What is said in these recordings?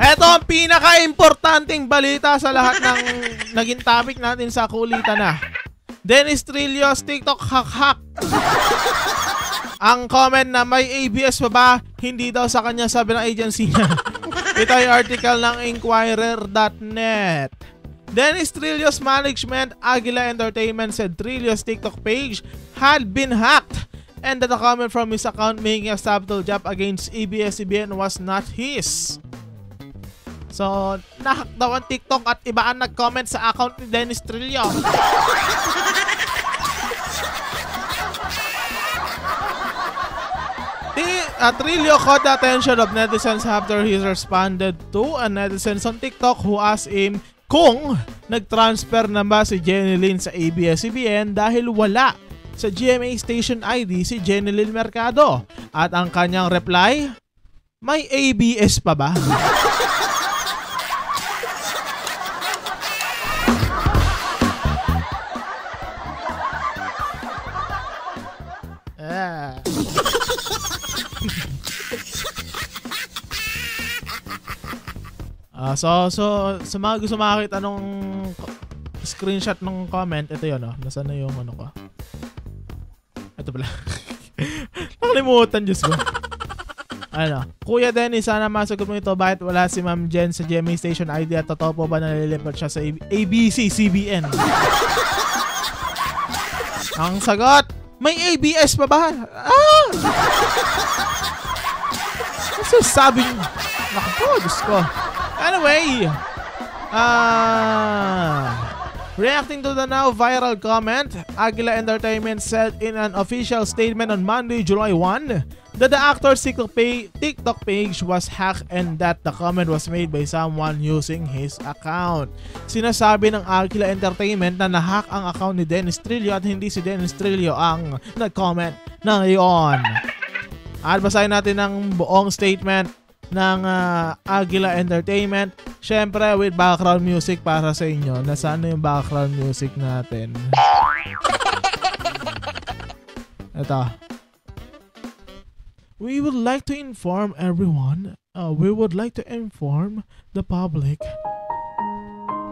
Eto ang pinaka-importanting balita sa lahat ng naging topic natin sa kulitan na. Dennis Trillo's TikTok hack. Ang comment na may ABS pa ba? Hindi daw sa kanya, sabi ng agency niya. Ito ay article ng Inquirer.net. Dennis Trillo's management, Aguila Entertainment, said Trillo's TikTok page had been hacked and that a comment from his account making a subtle jab against ABS-CBN was not his. So, nahack daw ang TikTok at iba ang nag-comment sa account ni Dennis Trillo. Trillo caught the attention of netizens after he responded to a netizens on TikTok who asked him kung nag-transfer na ba si Jenny Lynn sa ABS-CBN dahil wala sa GMA station ID si Jenny Lynn Mercado. At ang kanyang reply, may ABS pa ba? So sa mga gusto makakita nung screenshot ng comment, ito yun, nasaan na yung ano ko? Ito pala. Nakalimutan, Diyos ko. Ano, Kuya Dennis, sana masagot mo ito. Bakit wala si Ma'am Jen sa GMA Station ID at totoo po ba nalilipat siya sa ABC-CBN? Ang sagot, may ABS pa ba? Kasi sabi niyo, naku po, Diyos ko. Anyway, reacting to the now viral comment, Aguila Entertainment said in an official statement on Monday, July 1, that the actor's TikTok page was hacked and that the comment was made by someone using his account. Sinasabi ng Aguila Entertainment na nahack ang account ni Dennis Trillo at hindi si Dennis Trillo ang nag-comment na ngayon. At basahin natin ang buong statement ng Aguila Entertainment. Syempre with background music para sa inyo. Nasaan na yung background music natin? Ito. We would like to inform everyone, we would like to inform the public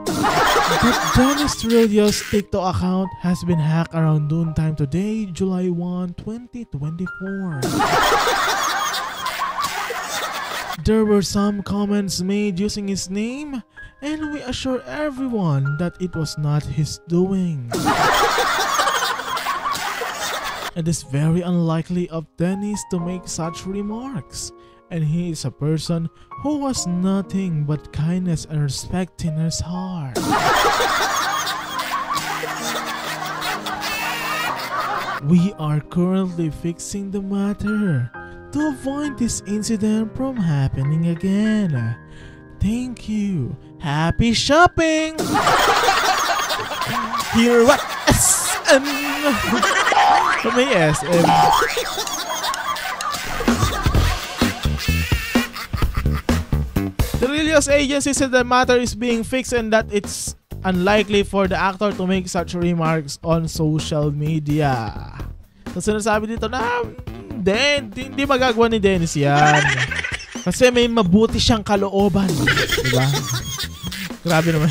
that Dennis Trillo's TikTok account has been hacked around noon time today, July 1, 2024. There were some comments made using his name, and we assure everyone that it was not his doing. It is very unlikely of Dennis to make such remarks, and he is a person who has nothing but kindness and respect in his heart. We are currently fixing the matter to avoid this incident from happening again. Thank you. Happy shopping! Here what SM? May SM. Trillo's agency said the matter is being fixed and that it's unlikely for the actor to make such remarks on social media. So sinasabi dito na hindi magagawa ni Dennis yan. Kasi may mabuti siyang kalooban. Diba? Grabe naman.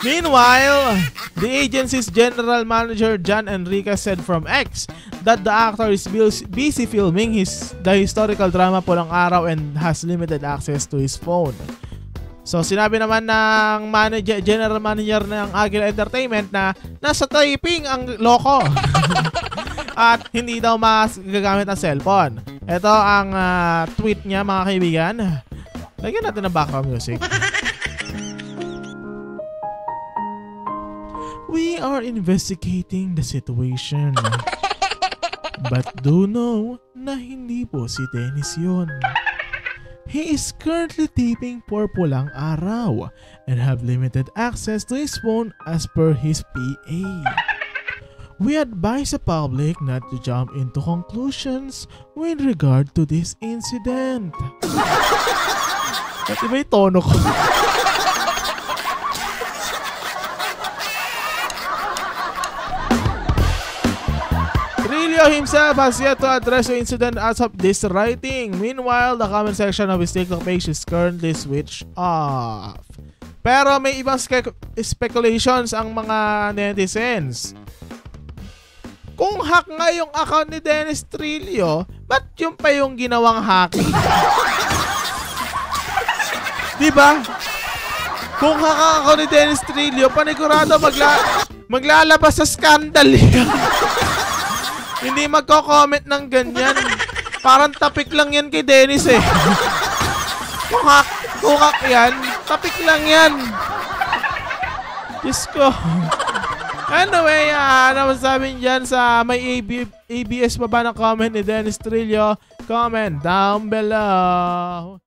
Meanwhile, the agency's general manager John Enriquez said from X that the actor is busy filming the historical drama Pulang Araw and has limited access to his phone. So sinabi naman ng general manager ng Aguila Entertainment na nasa typing ang loko. At hindi daw magagamit ang cellphone. Ito ang tweet niya, mga kaibigan. Lagyan natin ng background music. We are investigating the situation. But do know na hindi po si Dennis yun. He is currently taping for Pulang Araw and have limited access to his phone as per his PA. We advise the public not to jump into conclusions with regard to this incident. At iba yung tono ko. Trillo himself has yet to address the incident as of this writing. Meanwhile, the comment section of his TikTok page is currently switched off. Pero may ibang speculations ang mga netizens. Kung hack nga yung account ni Dennis Trillo, ba't yun pa yung ginawang hacking? Diba? Kung hack ang account ni Dennis Trillo, panigurado maglalabas sa scandal yan. Hindi magko-comment ng ganyan. Parang tapik lang yan kay Dennis eh. Kung hack yan, tapik lang yan. Diyos ko. Anyway, ano masasabi dyan sa may ABS pa ba ng comment ni Dennis Trillo? Comment down below.